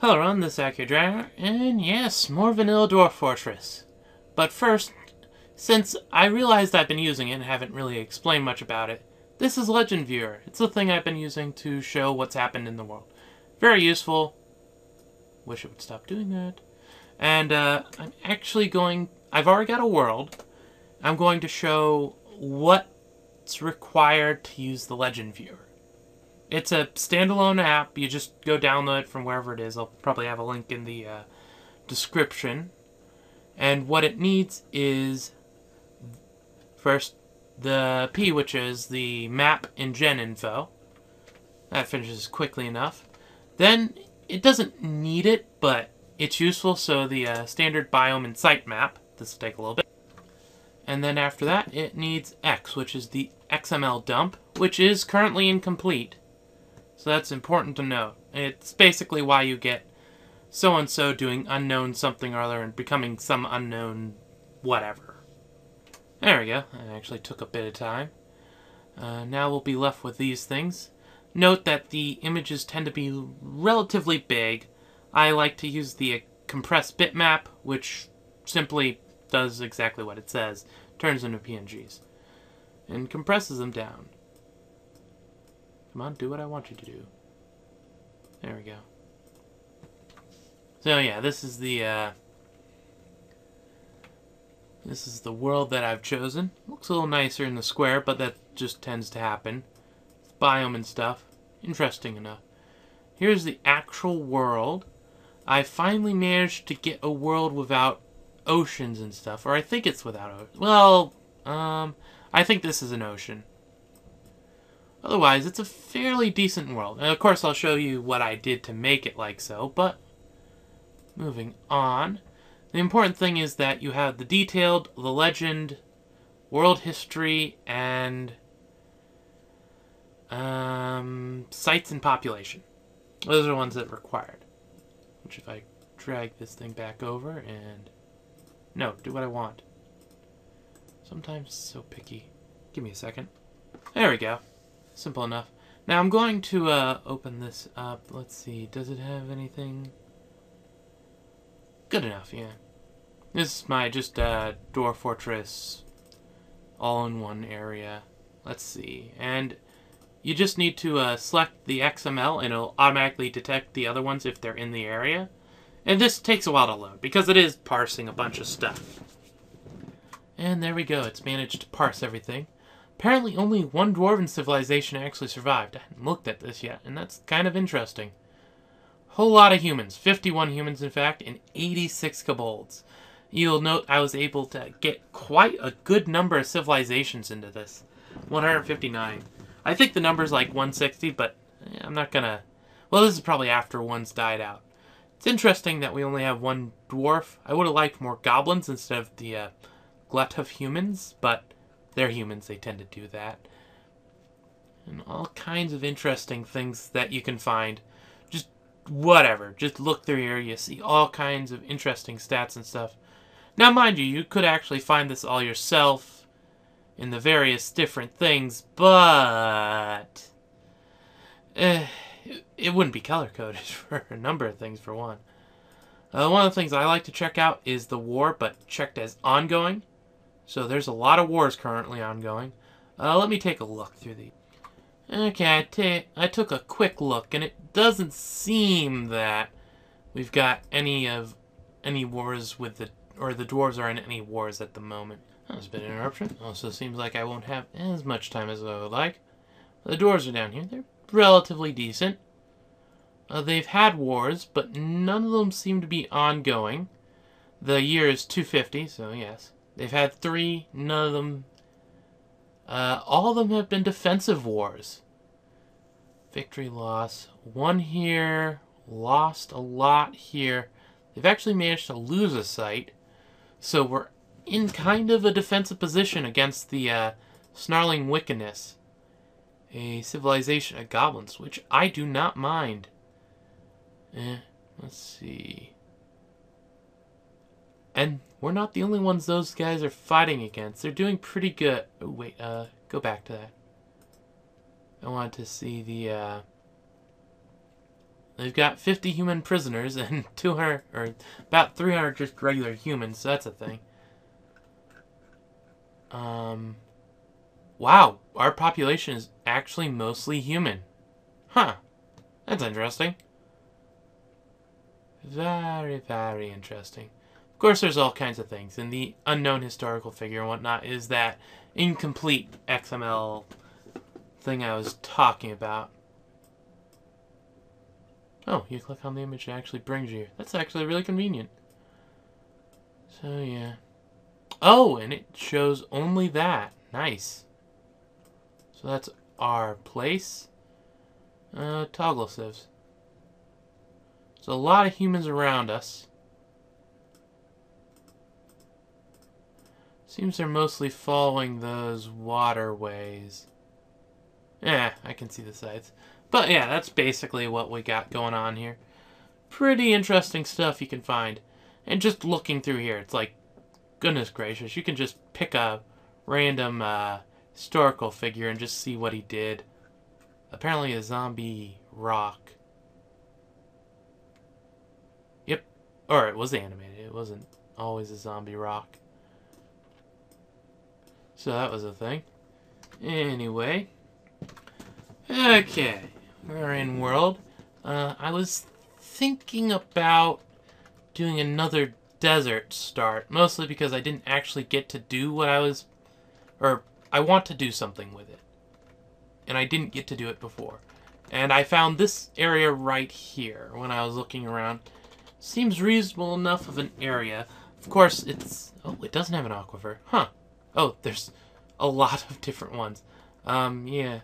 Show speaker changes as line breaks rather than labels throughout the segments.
Hello everyone, this is Akhier, and yes, more vanilla Dwarf Fortress. But first, since I realized I've been using it and haven't really explained much about it, this is Legend Viewer. It's a thing I've been using to show what's happened in the world. Very useful. Wish it would stop doing that. And I'm actually I've already got a world. I'm going to show what's required to use the Legend Viewer. It's a standalone app. You just go download it from wherever it is. I'll probably have a link in the description. And what it needs is, first, the P, which is the map and gen info. That finishes quickly enough. Then, it doesn't need it, but it's useful, so the standard biome and site map. This will take a little bit. And then after that, it needs X, which is the XML dump, which is currently incomplete. So that's important to note. It's basically why you get so-and-so doing unknown something or other and becoming some unknown whatever. There we go. It actually took a bit of time. Now we'll be left with these things. Note that the images tend to be relatively big. I like to use the compressed bitmap, which simply does exactly what it says. Turns into PNGs. And compresses them down. Come on, do what I want you to do. There we go. So yeah, this is the world that I've chosen. Looks a little nicer in the square, but that just tends to happen. It's biome and stuff. Interesting enough. Here's the actual world. I finally managed to get a world without oceans and stuff. Or I think it's without oceans. Well, I think this is an ocean. Otherwise, it's a fairly decent world. And of course, I'll show you what I did to make it like so, but moving on. The important thing is that you have the detailed, the legend, world history, and sites and population. Those are the ones that are required. Which if I drag this thing back over and... No, do what I want. Sometimes it's so picky. Give me a second. There we go. Simple enough. Now I'm going to open this up. Let's see. Does it have anything? Good enough, yeah. This is my just Dwarf Fortress all-in-one area. Let's see. And you just need to select the XML and it'll automatically detect the other ones if they're in the area. And this takes a while to load because it is parsing a bunch of stuff. And there we go. It's managed to parse everything. Apparently only one dwarven civilization actually survived. I hadn't looked at this yet, and that's kind of interesting. Whole lot of humans. 51 humans, in fact, and 86 kobolds. You'll note I was able to get quite a good number of civilizations into this. 159. I think the number's like 160, but I'm not gonna... Well, this is probably after one's died out. It's interesting that we only have one dwarf. I would have liked more goblins instead of the glut of humans, but... They're humans, they tend to do that. And all kinds of interesting things that you can find. Just whatever. Just look through here, you see all kinds of interesting stats and stuff. Now mind you, you could actually find this all yourself in the various different things, but... it wouldn't be color-coded for a number of things, for one. One of the things I like to check out is the war, but checked as ongoing. So there's a lot of wars currently ongoing. Let me take a look through these. Okay, I took a quick look, and it doesn't seem that we've got any wars with the dwarves are in any wars at the moment. That was a bit of an interruption. Also seems like I won't have as much time as I would like. The dwarves are down here. They're relatively decent. They've had wars, but none of them seem to be ongoing. The year is 250, so yes. They've had 3, none of them... all of them have been defensive wars. Victory, loss. 1 here, lost a lot here. They've actually managed to lose a site. So we're in kind of a defensive position against the snarling wickedness. A civilization of goblins, which I do not mind. Let's see... And we're not the only ones those guys are fighting against. They're doing pretty good. Oh, wait, go back to that. I wanted to see the They've got 50 human prisoners and 200, or about 300 just regular humans, so that's a thing. Wow, our population is actually mostly human. Huh, that's interesting. Very, very interesting. Of course, there's all kinds of things, and the unknown historical figure and whatnot is that incomplete XML thing I was talking about. Oh, you click on the image, it actually brings you here. That's actually really convenient. So, yeah. Oh, and it shows only that. Nice. So that's our place. Toggle sieves. There's a lot of humans around us. Seems they're mostly following those waterways. I can see the sides. But yeah, that's basically what we got going on here. Pretty interesting stuff you can find. And just looking through here, it's like, goodness gracious, you can just pick a random historical figure and just see what he did. Apparently a zombie rock. Yep. Or it was animated. It wasn't always a zombie rock. So that was a thing. Anyway. Okay. We're in world. I was thinking about doing another desert start. Mostly because I didn't actually get to do what I was... Or, I want to do something with it. And I didn't get to do it before. And I found this area right here when I was looking around. Seems reasonable enough of an area. Of course, it's... Oh, it doesn't have an aquifer. Huh. Oh, there's a lot of different ones. Yeah.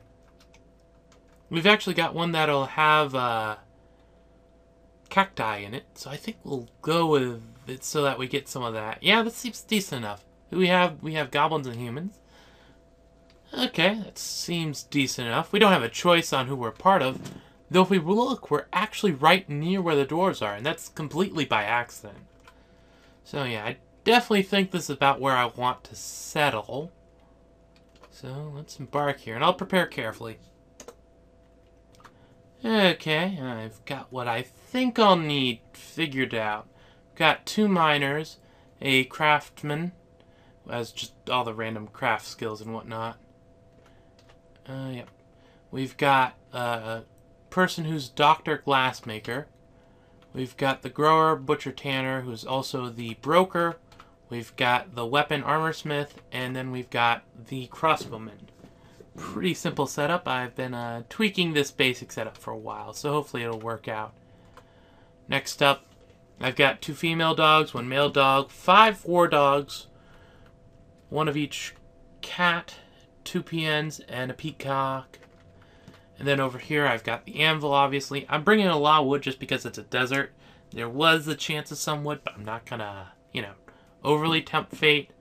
We've actually got one that'll have cacti in it, so I think we'll go with it so that we get some of that. Yeah, that seems decent enough. We have goblins and humans. Okay, that seems decent enough. We don't have a choice on who we're part of, though if we look, we're actually right near where the dwarves are, and that's completely by accident. So yeah, I definitely think this is about where I want to settle. So let's embark here, and I'll prepare carefully. Okay, I've got what I think I'll need figured out. Got 2 miners, a craftsman, who has just all the random craft skills and whatnot. Yep. We've got a person who's Dr. Glassmaker. We've got the grower, butcher, tanner, who's also the broker. We've got the weapon armorsmith, and then we've got the crossbowman. Pretty simple setup. I've been tweaking this basic setup for a while, so hopefully it'll work out. Next up, I've got 2 female dogs, 1 male dog, 5 war dogs, 1 of each cat, 2 PNs, and a peacock. And then over here I've got the anvil, obviously. I'm bringing a lot of wood just because it's a desert. There was a chance of some wood, but I'm not gonna, overly tempt fate.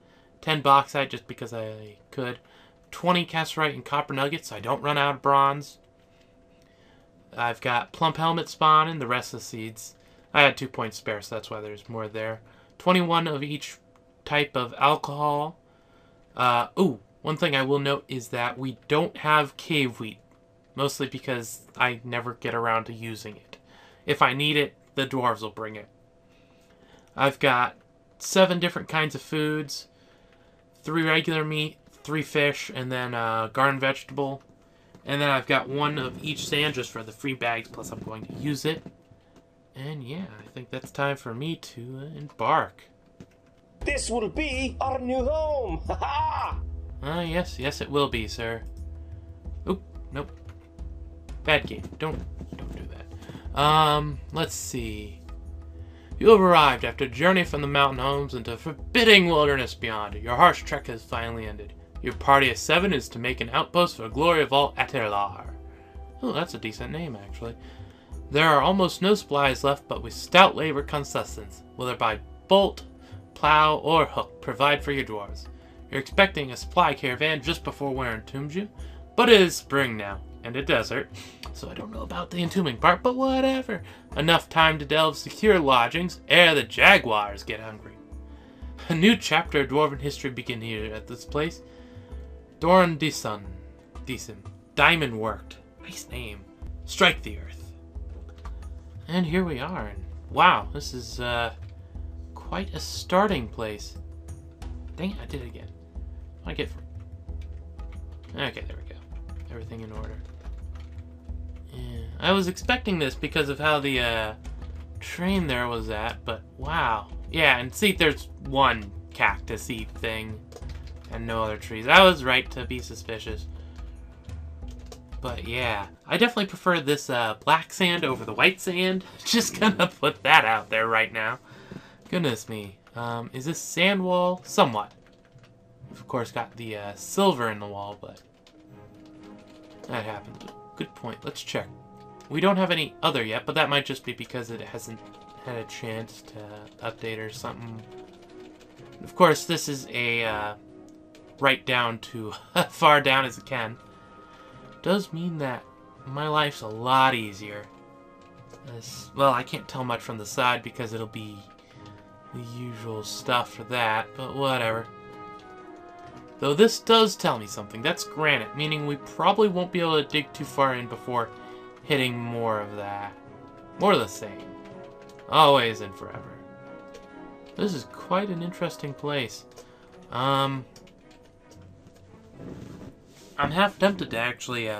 10 bauxite just because I could. 20 casterite and copper nuggets so I don't run out of bronze. I've got plump helmet spawn and the rest of the seeds. I had 2 points spare, so that's why there's more there. 21 of each type of alcohol. One thing I will note is that we don't have cave wheat. Mostly because I never get around to using it. If I need it, the dwarves will bring it. I've got 7 different kinds of foods. 3 regular meat, 3 fish, and then garden vegetable. And then I've got 1 of each sand just for the free bags, plus I'm going to use it. And yeah, I think that's time for me to embark.
This will be our new home! Ha ha!
Yes, it will be, sir. Oop, nope. Bad game. Don't do that. Let's see. You have arrived after a journey from the mountain homes into forbidding wilderness beyond. Your harsh trek has finally ended. Your party of 7 is to make an outpost for the glory of all Aterlar. Oh, that's a decent name, actually. There are almost no supplies left, but with stout labor comes sustenance, whether by bolt, plow, or hook, provide for your dwarves. You're expecting a supply caravan just before winter entombs you, but it is spring now, and a desert, so I don't know about the entombing part, but whatever. Enough time to delve secure lodgings ere the jaguars get hungry. A new chapter of dwarven history begins here at this place. Dorenducim. Diamond worked. Nice name. Strike the earth. And here we are. And wow, this is quite a starting place. Dang it, I did it again. What do I get for... Okay, there we go. Everything in order. Yeah, I was expecting this because of how the train there was at, but wow. Yeah, and see, there's one cactus-y thing and no other trees. I was right to be suspicious. But yeah, I definitely prefer this black sand over the white sand. Just gonna put that out there right now. Goodness me. Is this sand wall? Somewhat. We've of course got the silver in the wall, but that happens. Good point. Let's check. We don't have any other yet, but that might just be because it hasn't had a chance to update or something. Of course, this is a right down to far down as it can. Does mean that my life's a lot easier. Well, I can't tell much from the side because it'll be the usual stuff for that, but whatever. Though this does tell me something. That's granite, meaning we probably won't be able to dig too far in before hitting more of that. More of the same. Always and forever. This is quite an interesting place. I'm half tempted to actually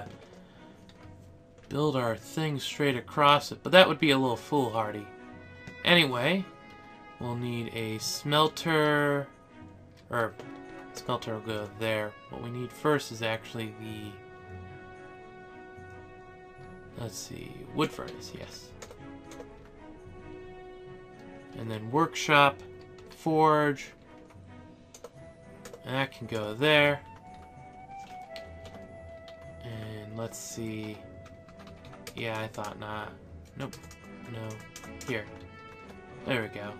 build our thing straight across it, but that would be a little foolhardy. Anyway, we'll need a smelter, or smelter will go there. What we need first is actually the, let's see, wood furnace, yes. And then workshop, forge, and that can go there. And let's see, yeah, I thought not. Nope, no, here. There we go.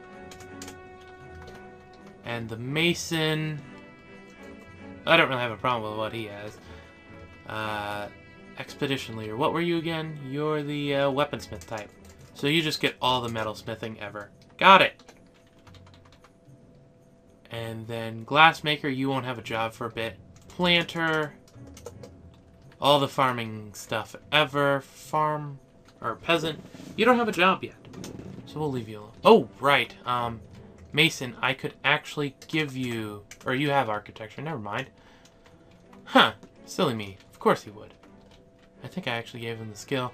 And the mason, I don't really have a problem with what he has. Expedition leader, what were you again? You're the weaponsmith type. So you just get all the metalsmithing ever. Got it! And then glassmaker, you won't have a job for a bit. Planter, all the farming stuff ever. Farm, or peasant, you don't have a job yet. So we'll leave you alone. Oh, right. Mason, I could actually give you, or you have architecture, never mind. Huh, silly me. Of course he would. I think I actually gave him the skill.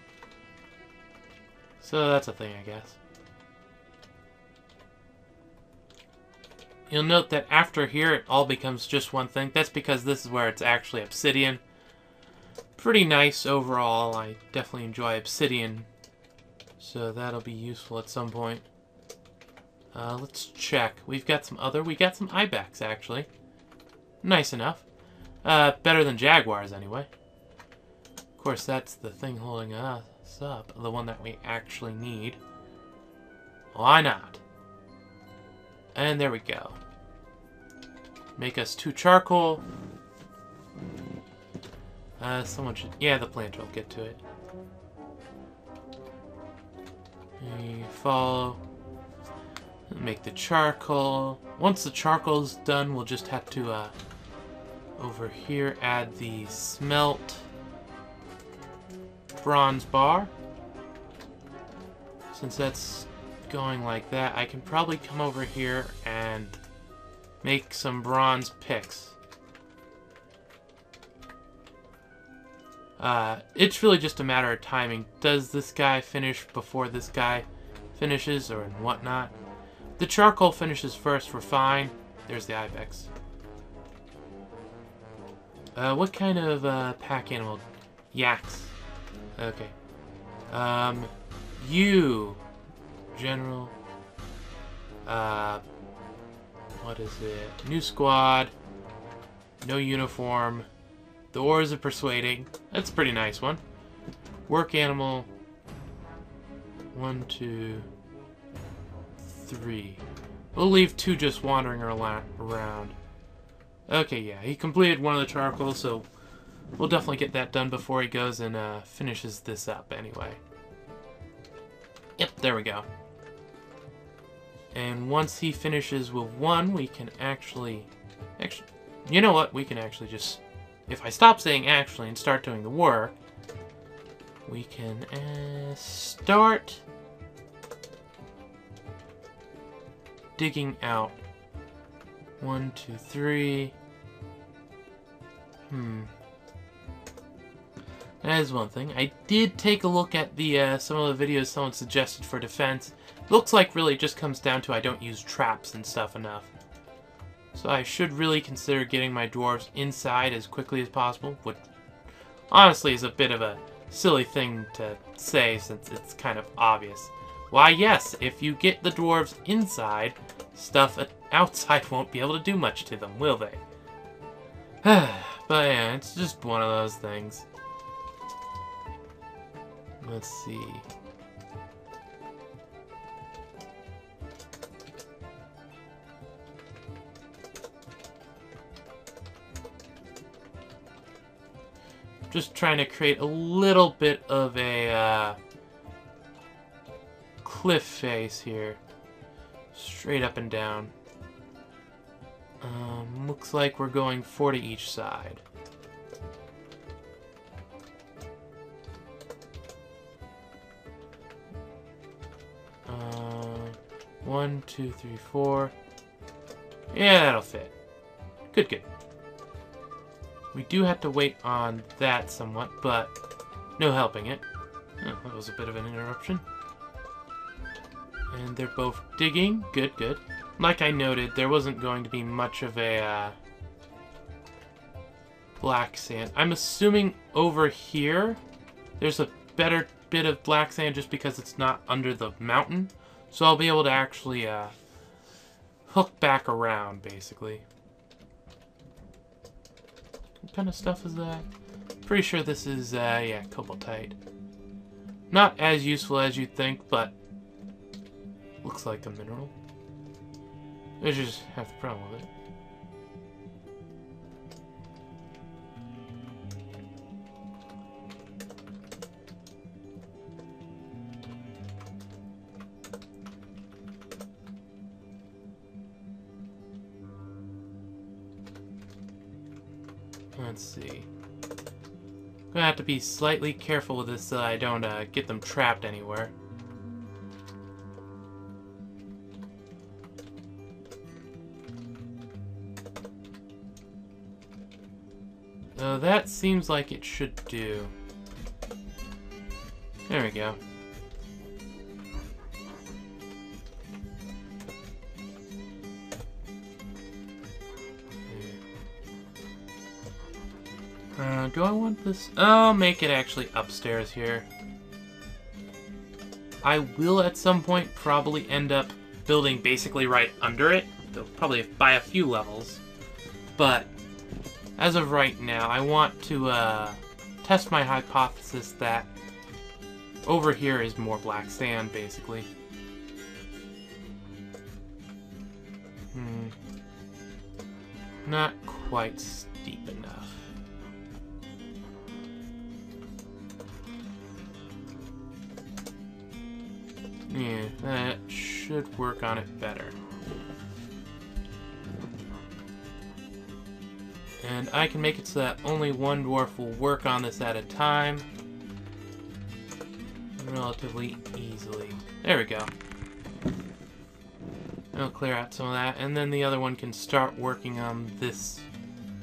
So that's a thing, I guess. You'll note that after here, it all becomes just one thing. That's because this is where it's actually obsidian. Pretty nice overall. I definitely enjoy obsidian. So that'll be useful at some point. Let's check. We got some ibex, actually. Nice enough. Better than jaguars, anyway. Of course, that's the thing holding us up. The one that we actually need. Why not? And there we go. Make us 2 charcoal. Someone should... Yeah, the planter will get to it. We follow. Make the charcoal. Once the charcoal's done, we'll just have to, over here, add the smelt bronze bar. Since that's going like that, I can probably come over here and make some bronze picks. It's really just a matter of timing. Does this guy finish before this guy finishes or whatnot? The charcoal finishes first, we're fine. There's the ibex. What kind of pack animal? Yaks. Okay. You, general. What is it? New squad. No uniform. The Oars of Persuading. That's a pretty nice one. Work animal. 1, 2, 3. We'll leave 2 just wandering around. Okay, yeah, he completed one of the charcoal, so we'll definitely get that done before he goes and finishes this up anyway. Yep, there we go. And once he finishes with 1, we can actually... You know what? We can actually just... If I stop saying actually and start doing the work, we can start digging out. 1, 2, 3. That is one thing. I did take a look at the some of the videos someone suggested for defense. Looks like really it just comes down to I don't use traps and stuff enough. So I should really consider getting my dwarves inside as quickly as possible, which honestly is a bit of a silly thing to say since it's kind of obvious. Why yes, if you get the dwarves inside, stuff outside won't be able to do much to them, will they? But yeah, it's just one of those things. Let's see. Just trying to create a little bit of a cliff face here. Straight up and down. Looks like we're going 4 to each side. One, 2, 3, 4. Yeah, that'll fit. Good, good. We do have to wait on that somewhat, but no helping it. Oh, that was a bit of an interruption. And they're both digging. Good, good. Like I noted, there wasn't going to be much of a black sand. I'm assuming over here there's a better bit of black sand just because it's not under the mountain. So I'll be able to actually hook back around, basically. What kind of stuff is that? Pretty sure this is, yeah, cobaltite. Not as useful as you'd think, but looks like a mineral. I just have the problem with it. Let's see. Gonna have to be slightly careful with this so I don't get them trapped anywhere. So that seems like it should do. There we go. Do I want this? I'll make it actually upstairs here. I will at some point probably end up building basically right under it. Though probably by a few levels. But as of right now, I want to test my hypothesis that over here is more black sand, basically. Not quite steep enough. Yeah, that should work on it better. And I can make it so that only one dwarf will work on this at a time. Relatively easily. There we go. I'll clear out some of that, and then the other one can start working on this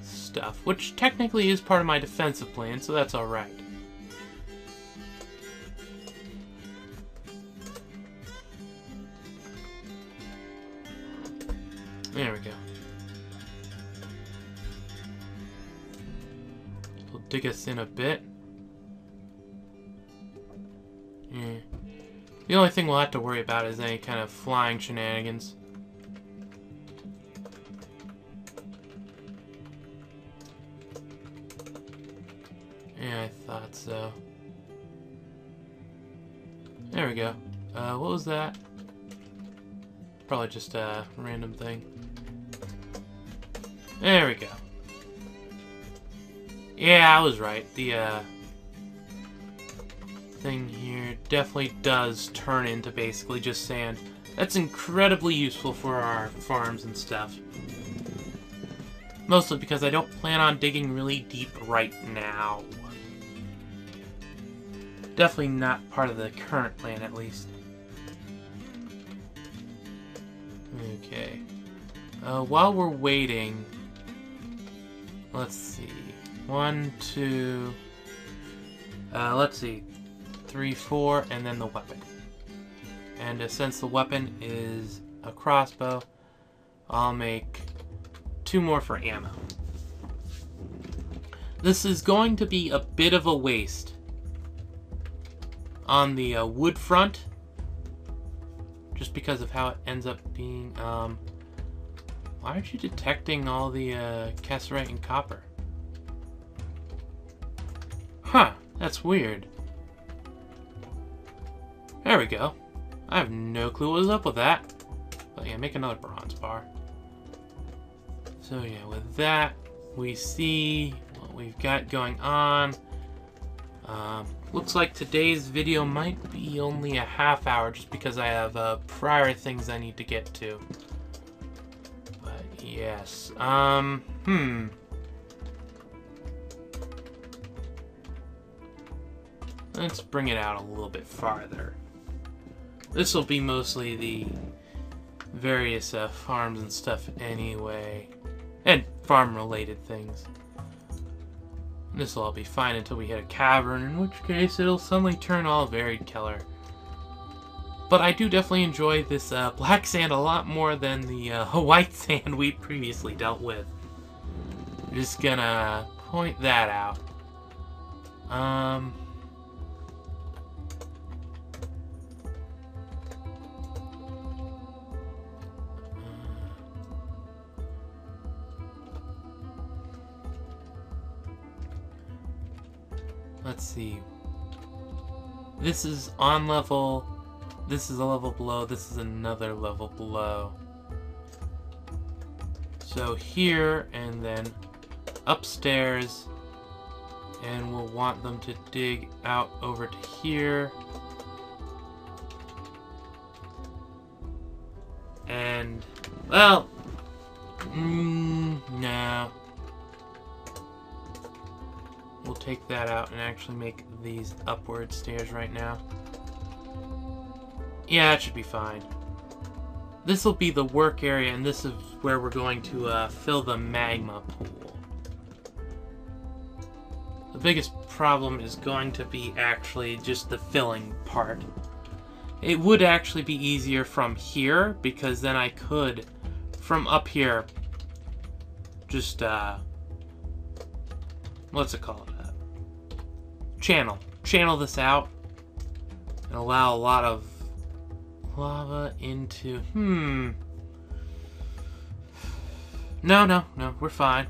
stuff, which technically is part of my defensive plan, so that's alright. There we go. It'll dig us in a bit. Yeah. The only thing we'll have to worry about is any kind of flying shenanigans. Yeah, I thought so. There we go. What was that? Probably just a random thing. There we go. Yeah, I was right. The thing here definitely does turn into basically just sand. That's incredibly useful for our farms and stuff. Mostly because I don't plan on digging really deep right now. Definitely not part of the current plan, at least. Okay. While we're waiting, let's see. 1, 2. Let's see. 3, 4, and then the weapon. And since the weapon is a crossbow, I'll make 2 more for ammo. This is going to be a bit of a waste on the wood front, just because of how it ends up being. Why aren't you detecting all the cassiterite and copper? Huh, that's weird. There we go. I have no clue what was up with that. But yeah, make another bronze bar. So yeah, with that, we see what we've got going on. Looks like today's video might be only a half hour just because I have prior things I need to get to. But yes, let's bring it out a little bit farther. This will be mostly the various farms and stuff anyway, and farm-related things. This will all be fine until we hit a cavern, in which case it'll suddenly turn all varied color. But I do definitely enjoy this black sand a lot more than the white sand we previously dealt with. I'm just gonna point that out. Let's see. This is on level. This is a level below. This is another level below. So here and then upstairs. And we'll want them to dig out over to here. And, well, no. We'll take that out and actually make these upward stairs right now. Yeah, it should be fine. This will be the work area, and this is where we're going to fill the magma pool. The biggest problem is going to be actually just the filling part. It would actually be easier from here, because then I could, from up here, just, what's it called? Channel this out and allow a lot of lava into. No, we're fine.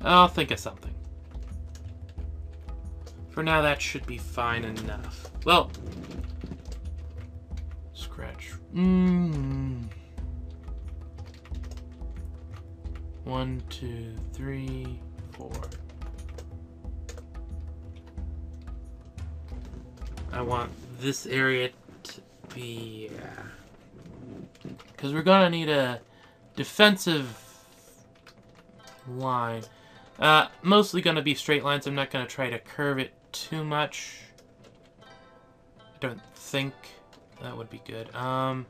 I'll think of something. For now, that should be fine enough. Well, scratch. 1, 2, 3, 4. I want this area to be, because we're gonna need a defensive line. Mostly gonna be straight lines. I'm not gonna try to curve it too much. I don't think that would be good. Right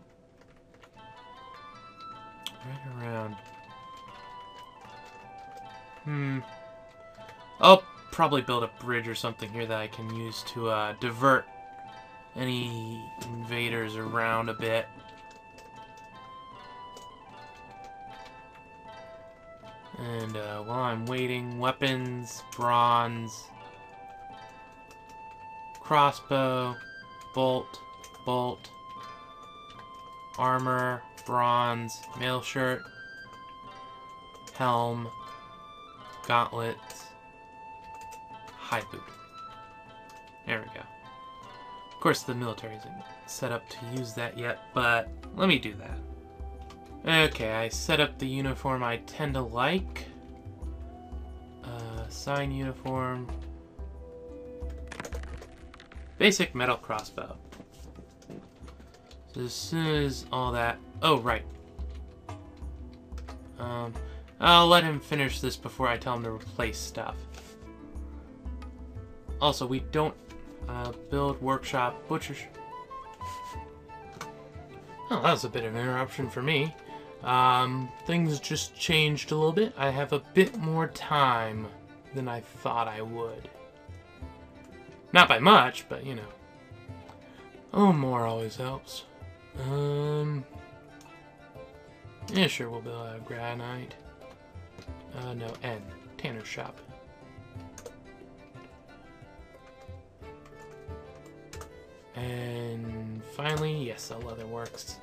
around. I'll probably build a bridge or something here that I can use to divert any invaders around a bit. And while I'm waiting, weapons, bronze, crossbow, bolt, armor, bronze, mail shirt, helm, gauntlets, high boot. There we go. Of course, the military isn't set up to use that yet, but let me do that. Okay, I set up the uniform I tend to like. Sign uniform. Basic metal crossbow. So as soon as all that... Oh, right. I'll let him finish this before I tell him to replace stuff. Also, we don't build workshop, butcher... Well, that was a bit of an interruption for me. Things just changed a little bit. I have a bit more time than I thought I would. Not by much, but you know. Oh, more always helps. Yeah, sure, we'll build a granite. No, N. Tanner's shop. And finally, yes, a leather works.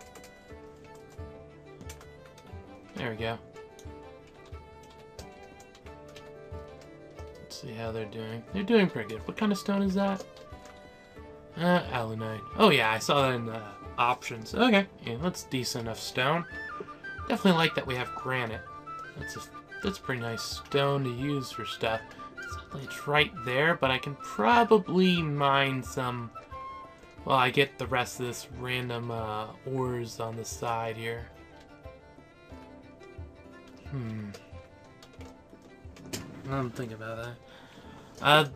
There we go. Let's see how they're doing. They're doing pretty good. What kind of stone is that? Alunite. Oh yeah, I saw that in the options. Okay, yeah, that's decent enough stone. Definitely like that we have granite. That's a pretty nice stone to use for stuff. It's right there, but I can probably mine some. Well, I get the rest of this random ores on the side here. I'm thinking about that.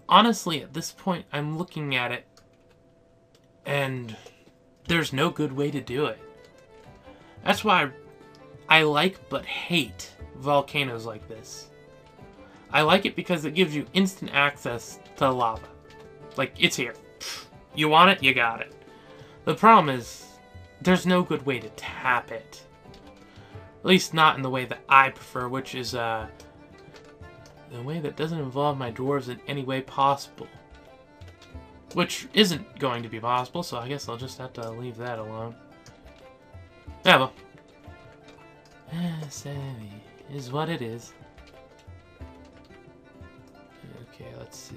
Honestly, at this point, I'm looking at it, and there's no good way to do it. That's why I like but hate volcanoes like this. I like it because it gives you instant access to lava. Like, it's here. You want it, you got it. The problem is, there's no good way to tap it. At least not in the way that I prefer, which is the way that doesn't involve my dwarves in any way possible. Which isn't going to be possible, so I guess I'll just have to leave that alone. Yeah, well. Savvy is what it is. Okay, let's see.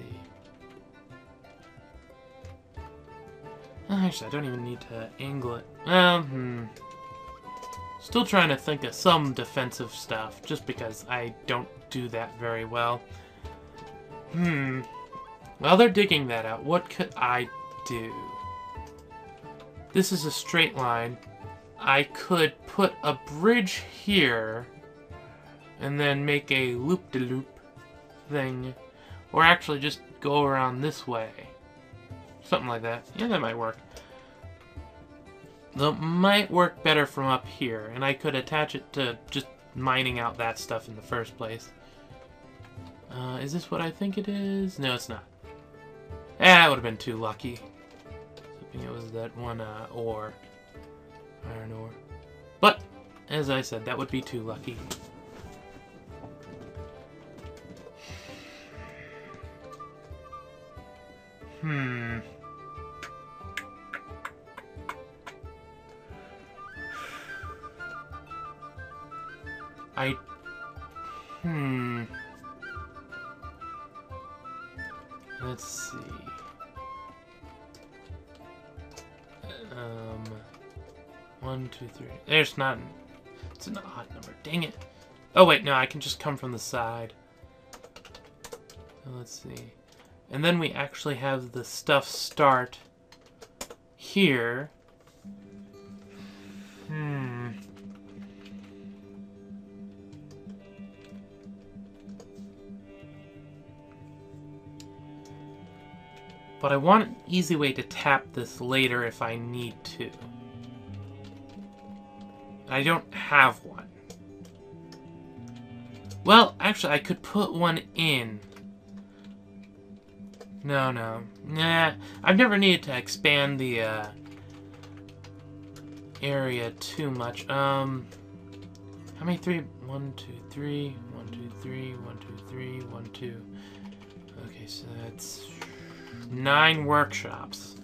Actually, I don't even need to angle it. Still trying to think of some defensive stuff, just because I don't do that very well. While they're digging that out, what could I do? This is a straight line. I could put a bridge here, and then make a loop-de-loop thing. Or actually just go around this way. Something like that. Yeah, that might work. That might work better from up here, and I could attach it to just mining out that stuff in the first place. Is this what I think it is? No, it's not. That would have been too lucky. Hoping it was that one ore. Iron ore. But, as I said, that would be too lucky. Let's see. 1, 2, 3. There's not. It's an odd number. Dang it. Oh wait, no, I can just come from the side. Let's see. And then we actually have the stuff start here. But I want an easy way to tap this later if I need to. I don't have one. Well, actually, I could put one in. No. Nah, I've never needed to expand the area too much. How many 3? 1, 2, 3. 1, 2, 3. 1, 2, 3. 1, 2. Okay, so that's 9 workshops.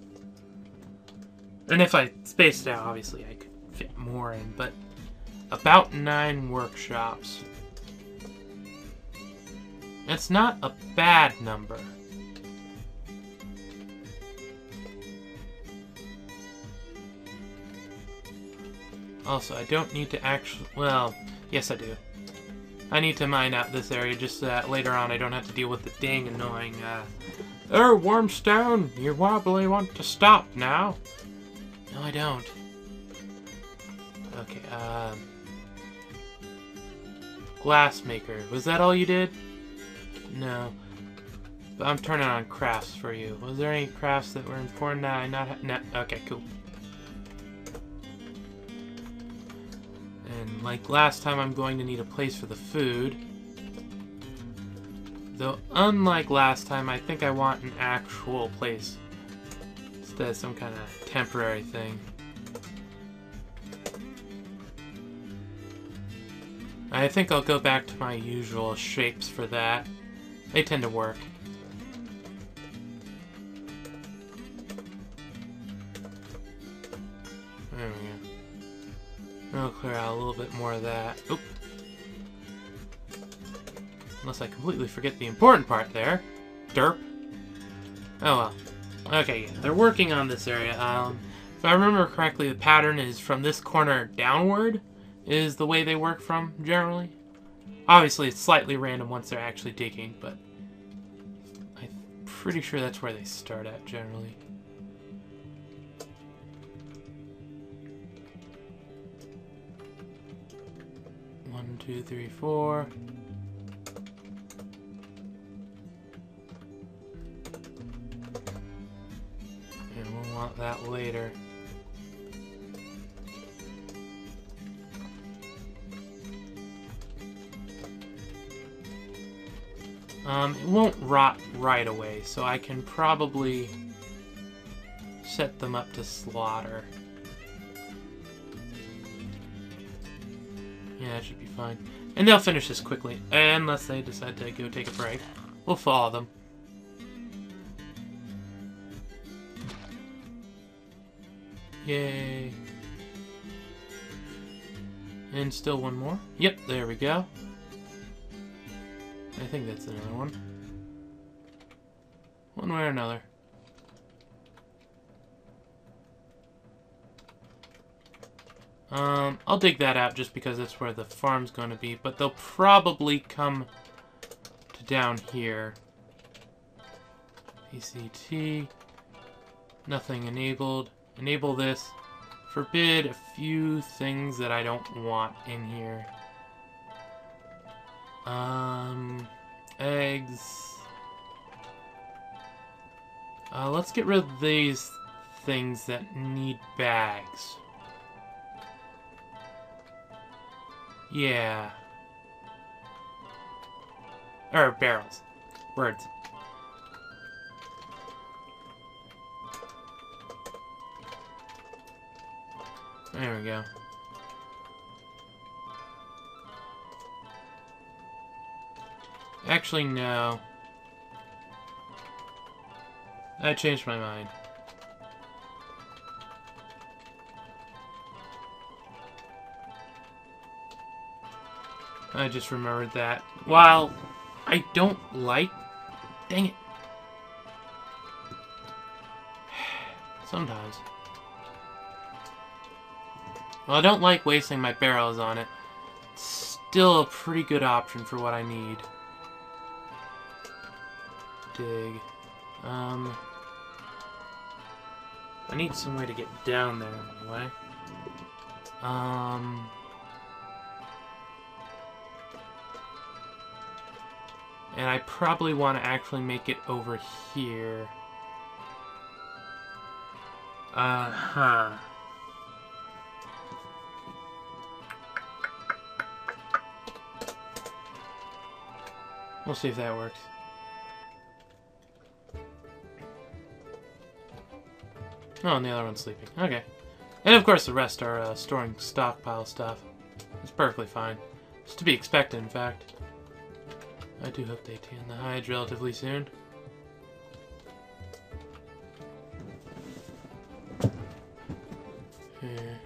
And if I spaced it out, obviously I could fit more in, but about 9 workshops. It's not a bad number. Also, I don't need to actually... Well, yes I do. I need to mine out this area just so that later on I don't have to deal with the dang annoying, Oh, Wormstone, you wobbly want to stop now. No, I don't. Okay, Glassmaker. Was that all you did? No. But I'm turning on crafts for you. Was there any crafts that were important that I not... No. Okay, cool. And like last time, I'm going to need a place for the food. Though, unlike last time, I think I want an actual place instead of some kind of temporary thing. I think I'll go back to my usual shapes for that. They tend to work. There we go. I'll clear out a little bit more of that. Oop. Unless I completely forget the important part there. Derp. Oh well. Okay, yeah, they're working on this area. If I remember correctly, the pattern is from this corner downward, is the way they work from, generally. Obviously, it's slightly random once they're actually digging, but I'm pretty sure that's where they start at, generally. One, two, three, four. And we'll want that later. It won't rot right away, so I can probably set them up to slaughter. Yeah, that should be fine. And they'll finish this quickly, unless they decide to go take a break. We'll follow them. Yay. And still one more. Yep, there we go. I think that's another one. One way or another. I'll dig that out just because that's where the farm's going to be, but they'll probably come to down here. ACT. Nothing enabled. Enable this. Forbid a few things that I don't want in here. Eggs. Let's get rid of these things that need bags. Yeah. Or barrels. Words. There we go. Actually, no. I changed my mind. I just remembered that. While I don't like... Dang it. Sometimes. Well, I don't like wasting my barrels on it. It's still a pretty good option for what I need. Dig. I need some way to get down there anyway. And I probably want to actually make it over here. We'll see if that works. Oh, and the other one's sleeping. Okay. And of course the rest are storing stockpile stuff. It's perfectly fine. It's to be expected, in fact. I do hope they tan the hides relatively soon. Here.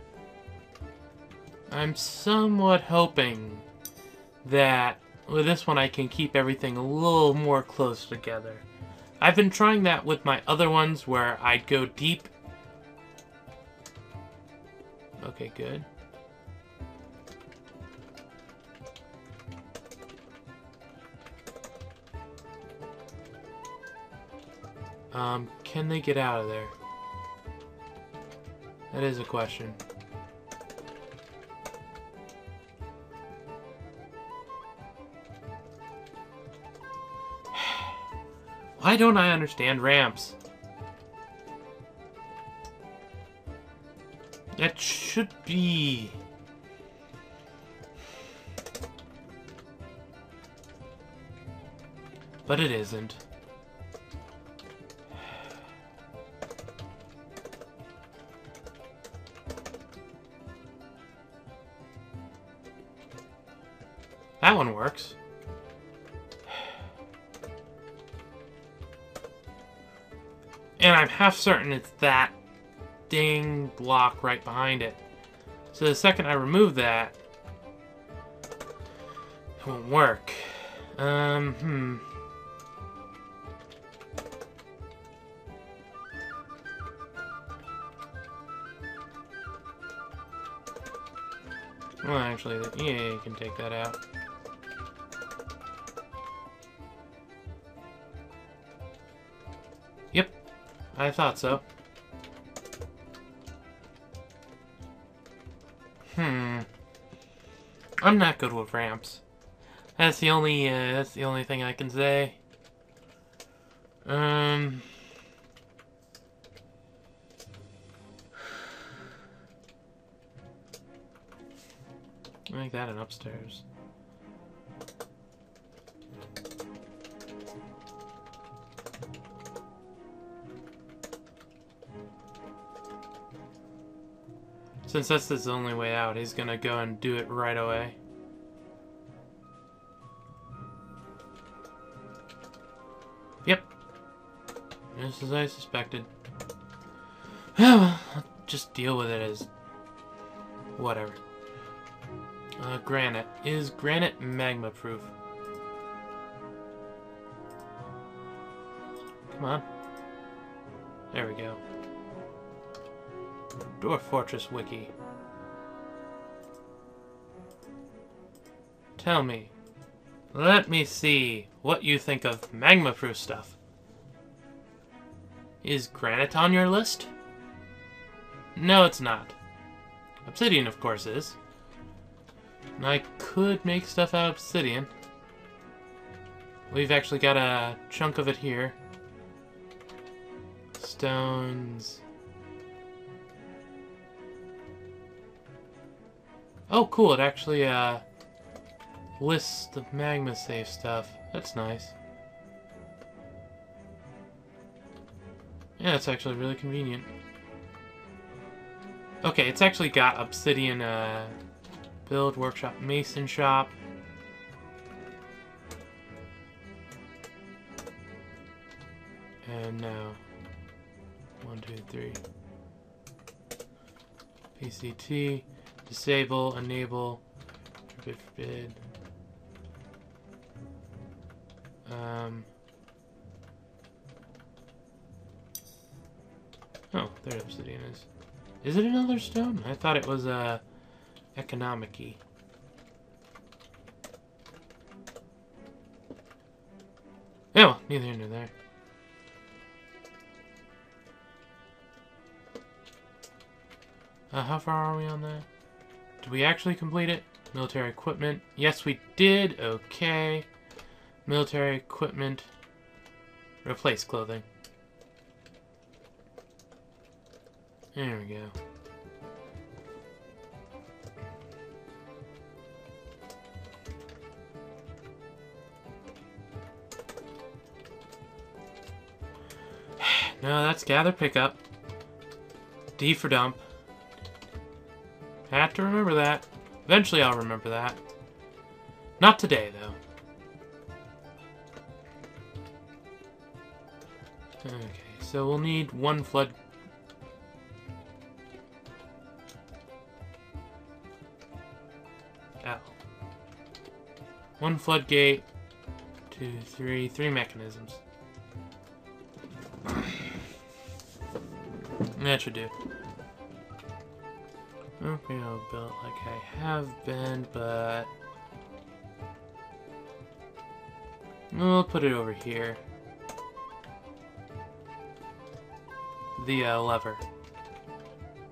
I'm somewhat hoping that with this one I can keep everything a little more close together. I've been trying that with my other ones where I'd go deep. Okay, good. Can they get out of there? That is a question. Why don't I understand ramps? That should be But it isn't. That one works. And I'm half certain it's that dang block right behind it. So the second I remove that, it won't work. Well, actually, yeah, you can take that out. Yep, I thought so. I'm not good with ramps. That's the only thing I can say. Make that an upstairs. Since that's his only way out, he's gonna go and do it right away. Yep. Just as I suspected. I'll just deal with it as whatever. Granite. Is granite magma proof? Come on. There we go. Dwarf Fortress Wiki. Tell me. Let me see what you think of magma-proof stuff. Is granite on your list? No, it's not. Obsidian, of course, is. And I could make stuff out of obsidian. We've actually got a chunk of it here. Stones. Oh, cool. It actually lists the magma safe stuff. That's nice. Yeah, it's actually really convenient. Okay, it's actually got obsidian build, workshop, mason shop. And now 1, 2, 3. PCT, disable, enable, forbid. Oh, there obsidian is. Is it another stone? I thought it was economic-y. Yeah, well, neither here nor there. How far are we on that? Did we actually complete it? Military equipment. Yes, we did. Okay. Military equipment. Replace clothing. There we go. No, that's gather, pick up. D for dump. Have to remember that. Eventually I'll remember that. Not today, though. Okay, so we'll need one flood. Ow. One floodgate. 2, 3. 3 mechanisms. That should do. Okay, I'll build like I have been, but we'll put it over here. The lever.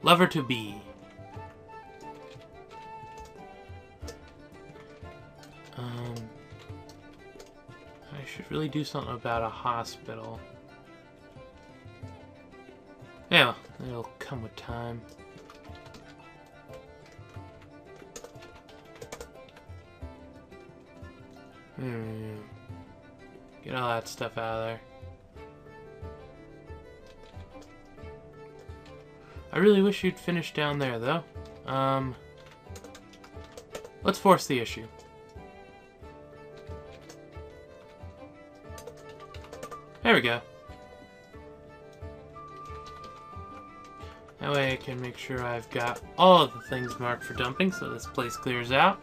Lever to B. I should really do something about a hospital. Yeah, it'll come with time. Get all that stuff out of there. I really wish you'd finish down there, though. Let's force the issue. There we go. That way I can make sure I've got all of the things marked for dumping, so this place clears out.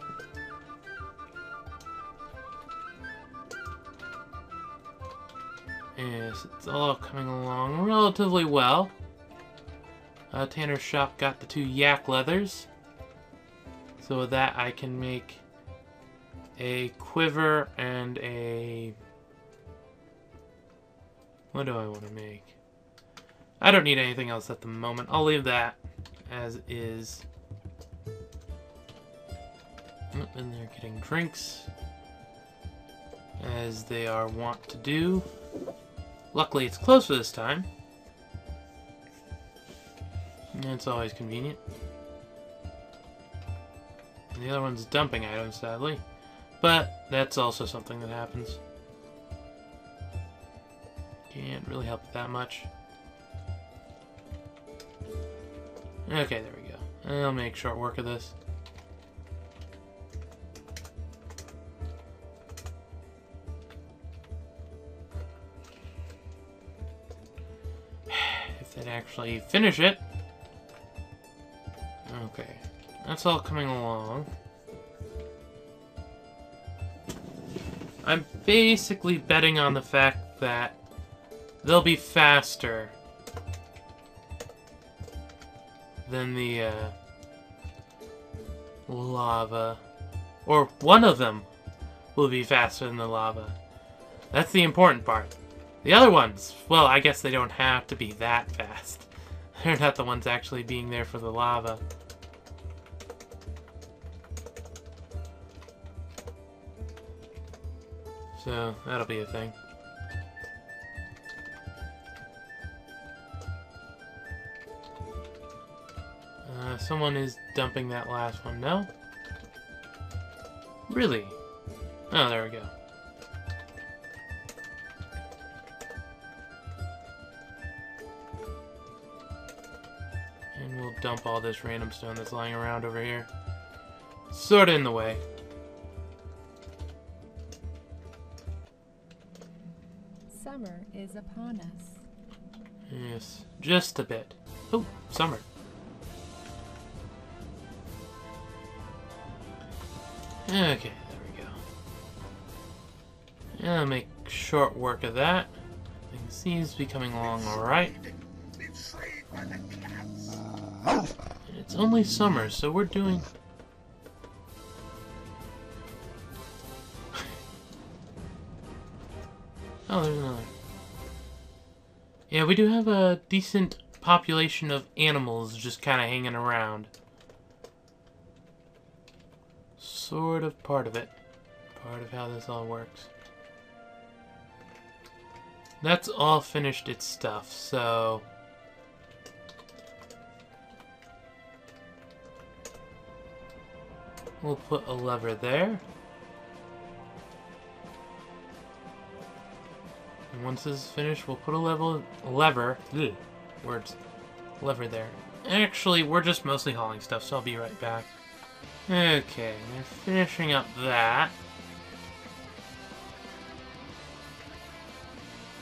Yes, it's all coming along relatively well. Tanner's shop got the 2 yak leathers. So with that I can make a quiver and a... What do I want to make? I don't need anything else at the moment. I'll leave that as is. And they're getting drinks, as they are wont to do. Luckily it's closer this time. And it's always convenient. And the other one's dumping items, sadly. But that's also something that happens. Can't really help it that much. Okay, there we go. I'll make short work of this. If they'd actually finish it. Okay, that's all coming along. I'm basically betting on the fact that they'll be faster than the lava. Or one of them will be faster than the lava. That's the important part. The other ones, well, I guess they don't have to be that fast. They're not the ones actually being there for the lava. So, that'll be a thing. Someone is dumping that last one, no? Really? Oh, there we go. And we'll dump all this random stone that's lying around over here. Sort of in the way.
Summer is upon us.
Yes, just a bit. Oh, summer. Okay, there we go. And I'll make short work of that. Things seems to be coming along alright. And it's only summer, so we're doing... Oh, there's another. Yeah, we do have a decent population of animals just kind of hanging around. Sort of part of it. Part of how this all works. That's all finished its stuff, so... We'll put a lever there. And once this is finished, we'll put a lever there. Actually, we're just mostly hauling stuff, so I'll be right back. Okay, we're finishing up that.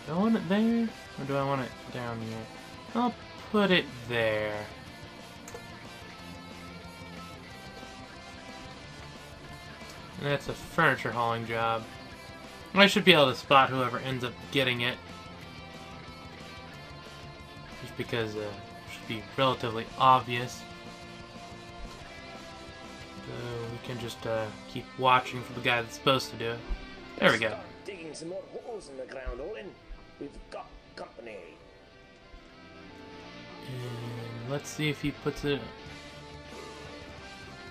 Do I want it there? Or do I want it down here? I'll put it there. And that's a furniture hauling job. I should be able to spot whoever ends up getting it. Just because it should be relatively obvious. So we can just keep watching for the guy that's supposed to do it. There we go.
Start digging some more holes in the ground, Owen. We've got company.
And let's see if he puts it...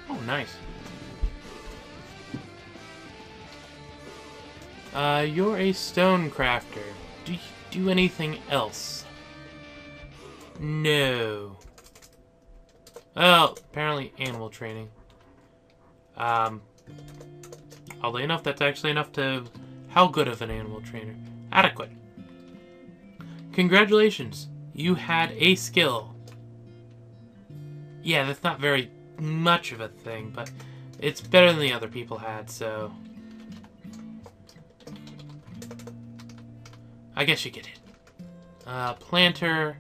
Oh, nice. You're a stone crafter. Do you do anything else? No. Well, apparently animal training. Oddly enough, that's actually enough to How good of an animal trainer? Adequate. Congratulations. You had a skill. Yeah, that's not very much of a thing, but it's better than the other people had, so... I guess you get it. Planter,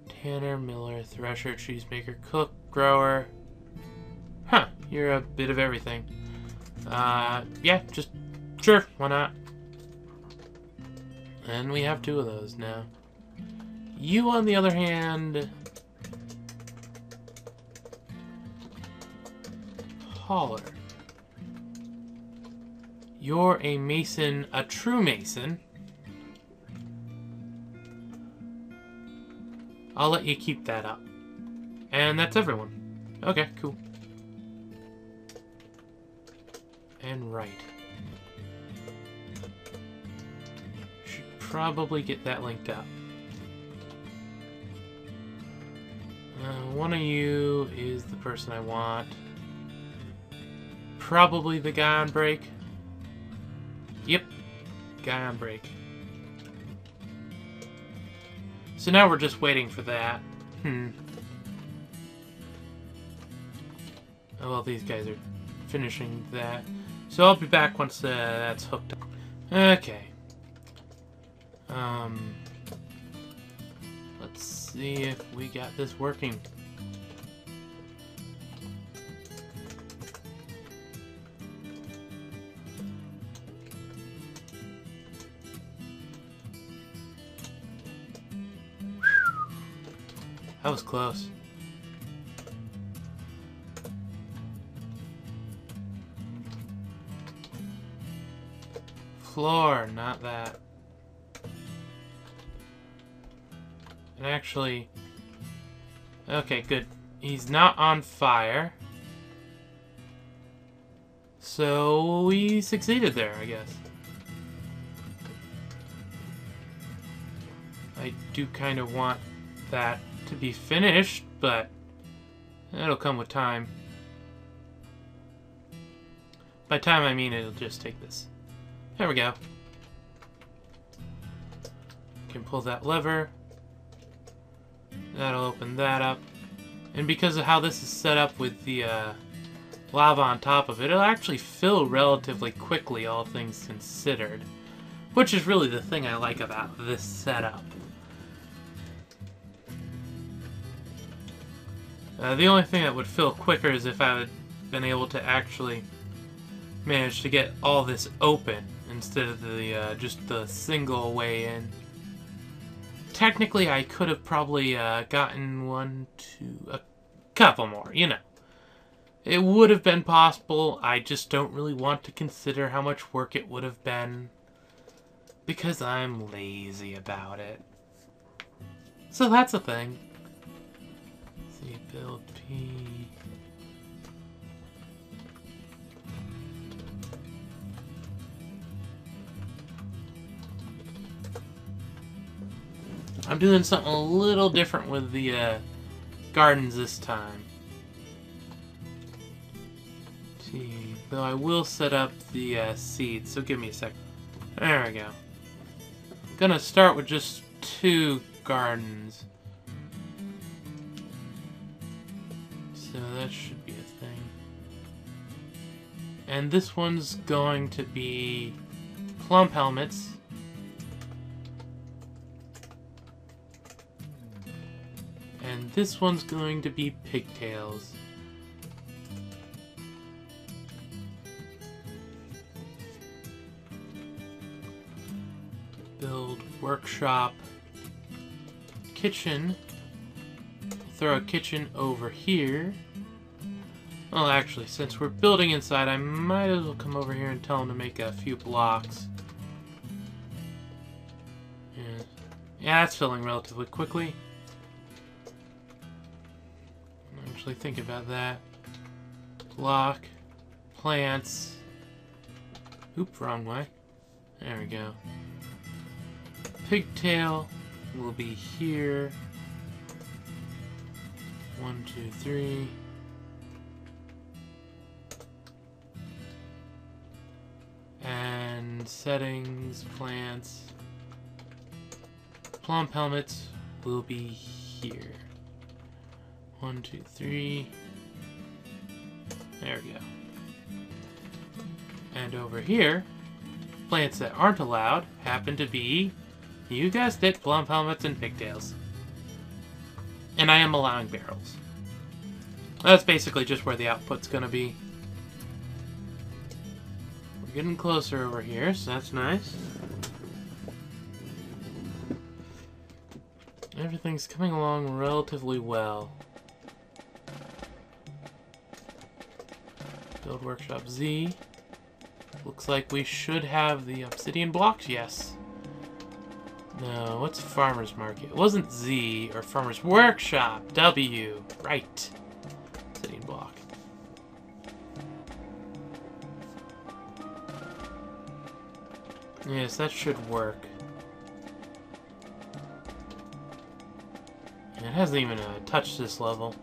tanner, miller, thresher, cheesemaker, cook, grower. Huh, you're a bit of everything. Yeah, just... Sure, why not? And we have 2 of those now. You, on the other hand... Hauler. You're a mason, a true mason. I'll let you keep that up. And that's everyone. Okay, cool. And right. Should probably get that linked up. One of you is the person I want. Probably the guy on break. Yep, guy on break. So now we're just waiting for that. Oh, well, these guys are finishing that. So I'll be back once that's hooked up. Okay. Let's see if we got this working. That was close. Floor, not that. And actually... Okay, good. He's not on fire. So we succeeded there, I guess. I do kind of want that to be finished, but that'll come with time. By time, I mean it'll just take this. There we go. Can pull that lever. That'll open that up. And because of how this is set up with the lava on top of it, it'll actually fill relatively quickly, all things considered. Which is really the thing I like about this setup. The only thing that would fill quicker is if I had been able to actually manage to get all this open instead of the just the single way in. Technically, I could have probably gotten a couple more, you know. It would have been possible. I just don't really want to consider how much work it would have been because I'm lazy about it. So that's a thing. Build P. I'm doing something a little different with the gardens this time. T. Though I will set up the seeds, so give me a sec. There we go. I'm gonna start with just 2 gardens. So that should be a thing. And this one's going to be plump helmets. And this one's going to be pigtails. Build workshop. Kitchen. Throw a kitchen over here. Well, actually, since we're building inside, I might as well come over here and tell them to make a few blocks. Yeah, that's filling relatively quickly. Actually think about that. Block. Plants. Oop, wrong way. There we go. Pigtail will be here. 1, 2, 3. And And settings, plants. Plum helmets will be here. 1, 2, 3. There we go. And over here, plants that aren't allowed happen to be, you guessed it, plum helmets and pigtails. And I am allowing barrels. That's basically just where the output's gonna be. We're getting closer over here, so that's nice. Everything's coming along relatively well. Build Workshop Z. Looks like we should have the obsidian blocks, yes. No, what's Farmer's Market? It wasn't Z, or Farmer's Workshop, W. Right. Obsidian block. Yes, that should work. It hasn't even touched this level,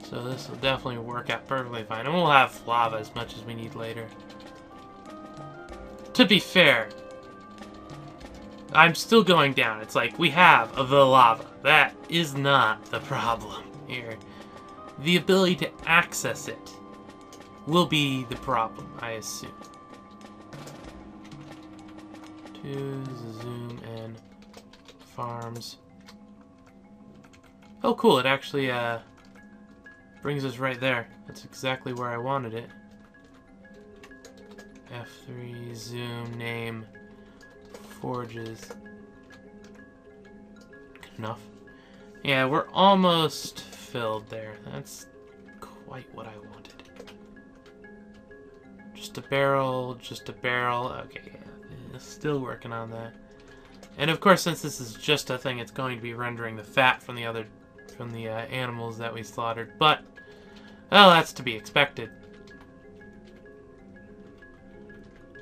so this will definitely work out perfectly fine. And we'll have lava as much as we need later. To be fair, I'm still going down. It's like, we have the lava. That is not the problem here. The ability to access it will be the problem, I assume. To zoom and farms. Oh, cool. It actually brings us right there. That's exactly where I wanted it. F3, zoom, name, forges. Good enough. Yeah, we're almost filled there. That's quite what I wanted. Just a barrel, just a barrel. Okay, yeah, still working on that. And of course, since this is just a thing, it's going to be rendering the fat from the animals that we slaughtered. But, well, that's to be expected.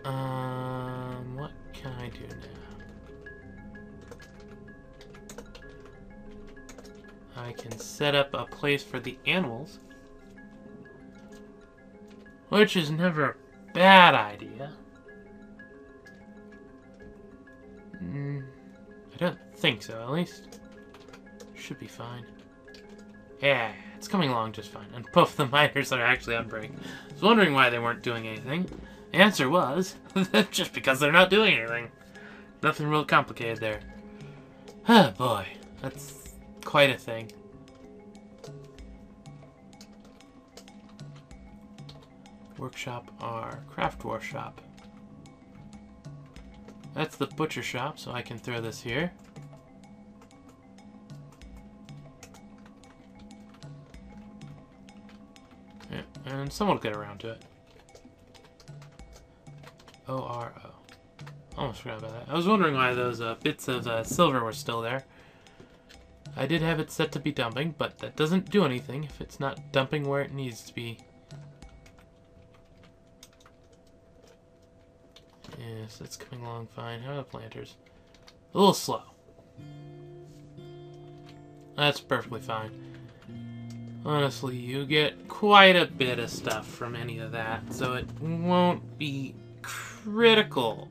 What can I do now? I can set up a place for the animals, which is never a bad idea. I don't think so, at least. Should be fine. Yeah, it's coming along just fine. And both the miners are actually on break. I was wondering why they weren't doing anything. The answer was, just because they're not doing anything. Nothing real complicated there. Oh boy, that's quite a thing. Workshop or craft workshop. That's the butcher shop, so I can throw this here. Yeah, and someone will get around to it. O-R-O. Almost forgot about that. I was wondering why those bits of silver were still there. I did have it set to be dumping, but that doesn't do anything if it's not dumping where it needs to be. Yes, it's coming along fine. How are the planters? A little slow. That's perfectly fine. Honestly, you get quite a bit of stuff from any of that, so it won't be critical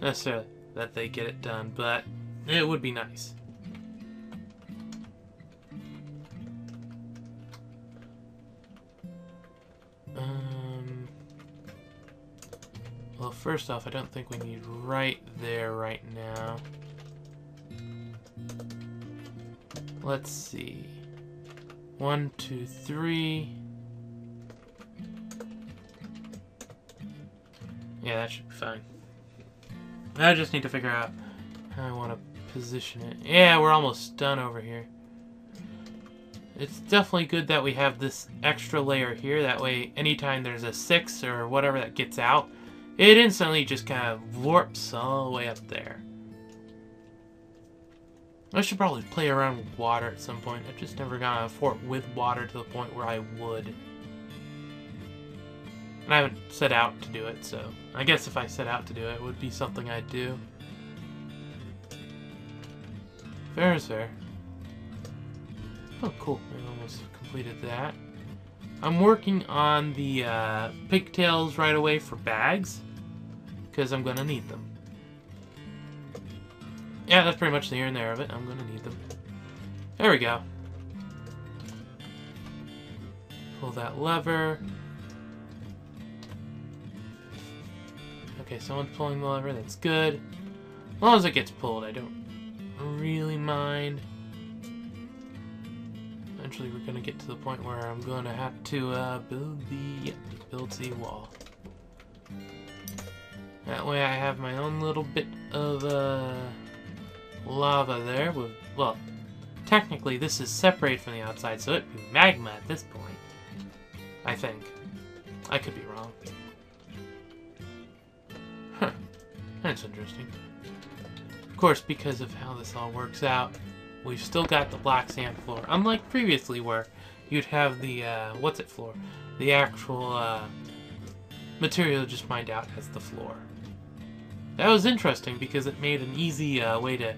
necessarily that they get it done, but it would be nice. Well, first off, I don't think we need right there right now. Let's see. 1, 2, 3. Yeah, that should be fine. I just need to figure out how I want to position it. Yeah, we're almost done over here. It's definitely good that we have this extra layer here. That way, anytime there's a 6 or whatever that gets out, it instantly just kind of warps all the way up there. I should probably play around with water at some point. I've just never gotten a fort with water to the point where I would. And I haven't set out to do it, so I guess if I set out to do it, it would be something I'd do. Fair is fair. Oh, cool. I almost completed that. I'm working on the pigtails right away for bags. because I'm gonna need them. Yeah, that's pretty much the here and there of it. I'm gonna need them. There we go. Pull that lever. Okay, someone's pulling the lever. That's good. As long as it gets pulled, I don't really mind. Eventually, we're gonna get to the point where I'm gonna have to build the wall. That way, I have my own little bit of lava there. With, well, technically, this is separated from the outside, so it'd be magma at this point. I think. I could be wrong. Huh. That's interesting. Of course, because of how this all works out, we've still got the black sand floor. Unlike previously where you'd have the, what's it floor? The actual, material just mined out as the floor. That was interesting because it made an easy, way to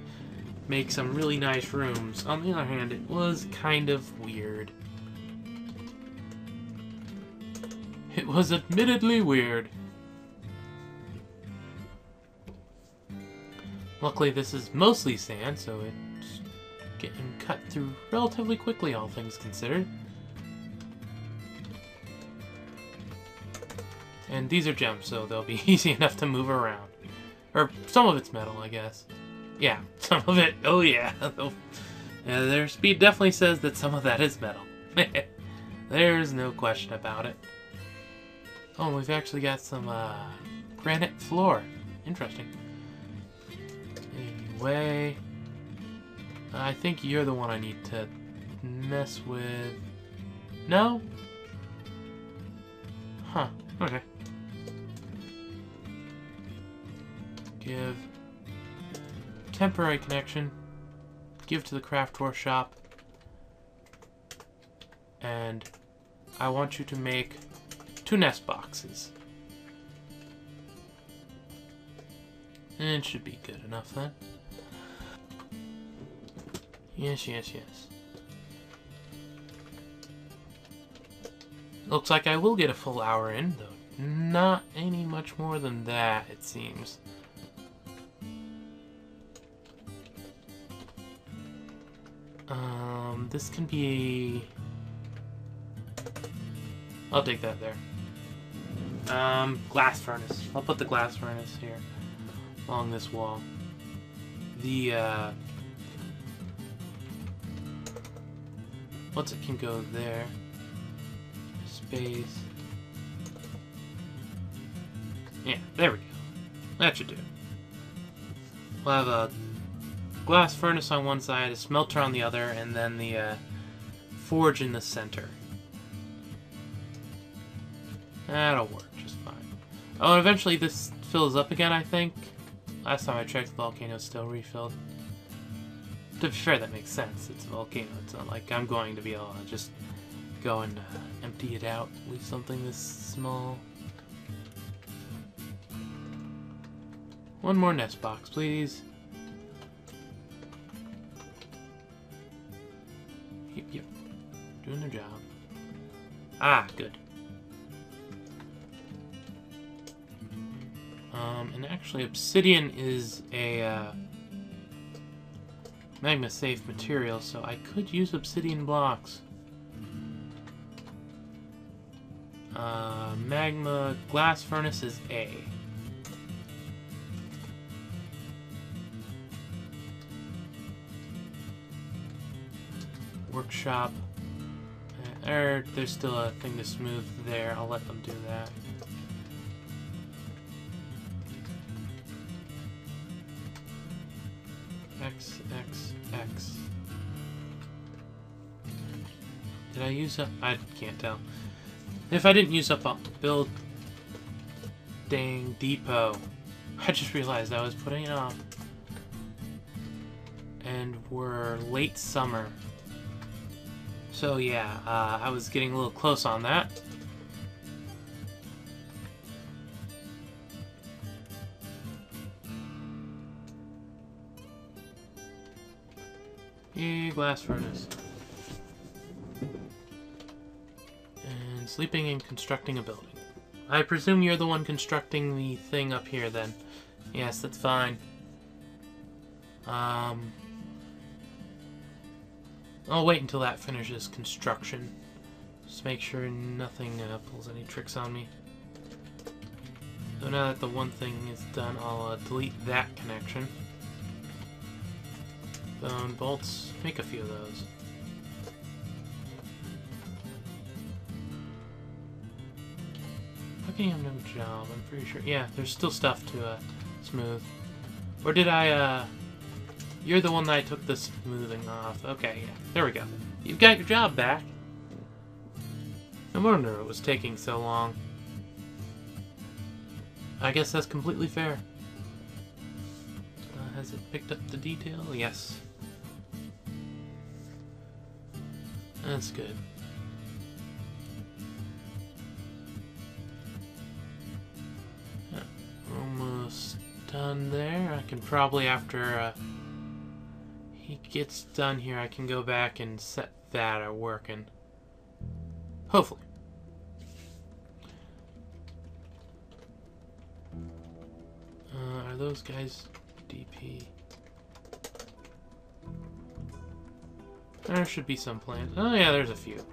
make some really nice rooms. On the other hand, it was kind of weird. It was admittedly weird. Luckily, this is mostly sand, so it's getting cut through relatively quickly, all things considered. And these are gems, so they'll be easy enough to move around. Or some of it's metal, I guess. Yeah, some of it. Oh, yeah. Yeah, their speed definitely says that some of that is metal. There's no question about it. Oh, we've actually got some granite floor. Interesting. Anyway, I think you're the one I need to mess with. No? Huh. Okay. Give temporary connection. Give to the craft workshop. And I want you to make 2 nest boxes. And it should be good enough then. Yes, yes, yes. Looks like I will get a full hour in, though. Not any much more than that, it seems. This can be... I'll take that there. Glass furnace. I'll put the glass furnace here along this wall. The, what's it can go there? Space. Yeah, there we go. That should do. We'll have a glass furnace on one side, a smelter on the other, and then the forge in the center. That'll work just fine. Oh, and eventually this fills up again, I think. Last time I checked, the volcano's still refilled. To be fair, that makes sense. It's a volcano. It's not like I'm going to be able to just go and empty it out with something this small. One more nest box, please. Yep. Doing their job. Ah, good. And actually, obsidian is a magma-safe material, so I could use obsidian blocks. Magma glass furnace is A. Workshop. There's still a thing to smooth there. I'll let them do that. X, X, X. Did I use up? I can't tell. If I didn't use up, I'll build dang depot. I just realized I was putting it off. And we're late summer. So yeah, I was getting a little close on that. Glass furnace. And sleeping and constructing a building. I presume you're the one constructing the thing up here, then. Yes, that's fine. I'll wait until that finishes construction. Just make sure nothing pulls any tricks on me. So now that the one thing is done, I'll delete that connection. Bone bolts. Make a few of those. How can you have no job? I'm pretty sure. Yeah, there's still stuff to smooth. Or did I, You're the one that I took the smoothing off. Okay, yeah. There we go. You've got your job back. No wonder it was taking so long. I guess that's completely fair. Has it picked up the detail? Yes. That's good. Almost done there. I can probably, after he gets done here, I can go back and set that working. Hopefully. Are those guys DP? There should be some plans. Oh yeah, there's a few.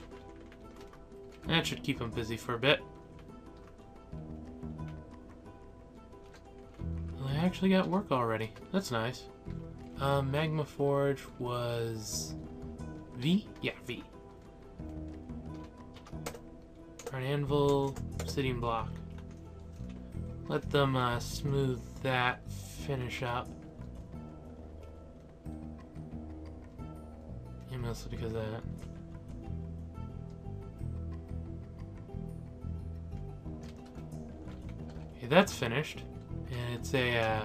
That should keep them busy for a bit. Well, I actually got work already. That's nice. Magma Forge was V? Yeah, V. An anvil, obsidian block. Let them smooth that, finish up. Yeah, mostly because of that. Okay, that's finished. And it's a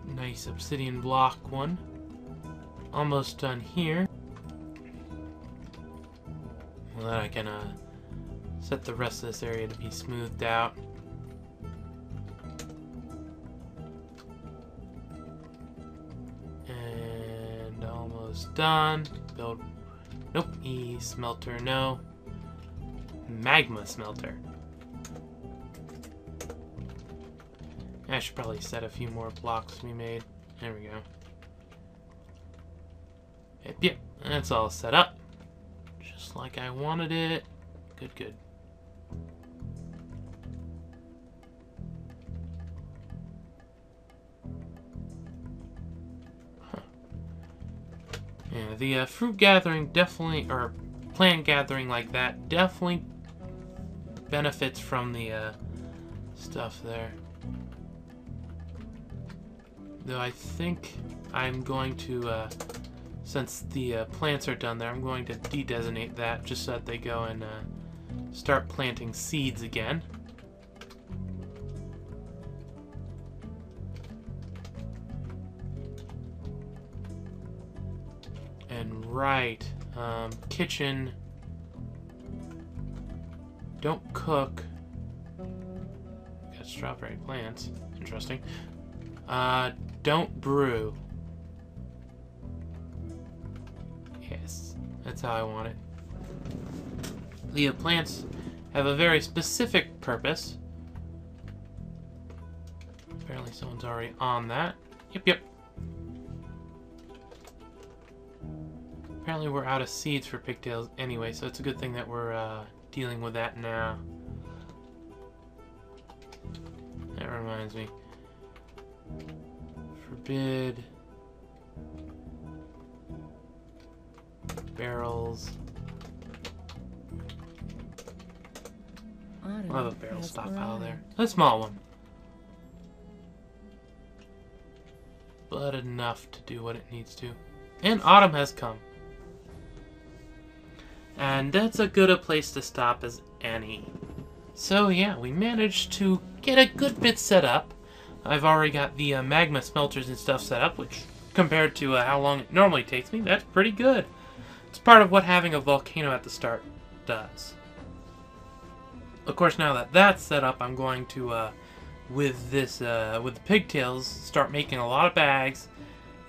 nice obsidian block one. Almost done here. Well, then I can set the rest of this area to be smoothed out. And almost done. Build. Nope. E-smelter, no. Magma smelter. I should probably set a few more blocks to be made. There we go. Yep, that's all set up. Just like I wanted it. Good, good. Huh. Yeah, the fruit gathering definitely, or plant gathering like that, definitely benefits from the stuff there. Though I think I'm going to, since the plants are done there, I'm going to de-designate that just so that they go and start planting seeds again. And right, kitchen, don't cook. Got strawberry plants, interesting. Don't brew. Yes, that's how I want it. The plants have a very specific purpose. Apparently someone's already on that. Yep. Apparently we're out of seeds for pigtails anyway, so it's a good thing that we're dealing with that now. That reminds me. Forbid. Barrels. I'll have a barrel stockpile there. A small one. But enough to do what it needs to. And autumn has come. And that's as good a place to stop as any. So yeah, we managed to get a good bit set up. I've already got the magma smelters and stuff set up, which compared to how long it normally takes me, that's pretty good. It's part of what having a volcano at the start does. Of course, now that that's set up, I'm going to, with the pigtails, start making a lot of bags,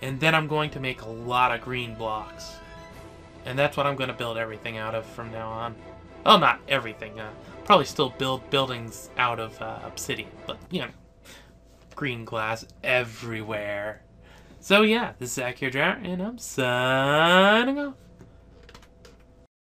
and then I'm going to make a lot of green blocks. And that's what I'm going to build everything out of from now on. Well, not everything. Probably still build buildings out of obsidian, but, you know, green glass everywhere. So yeah, this is Akhier, and I'm signing off.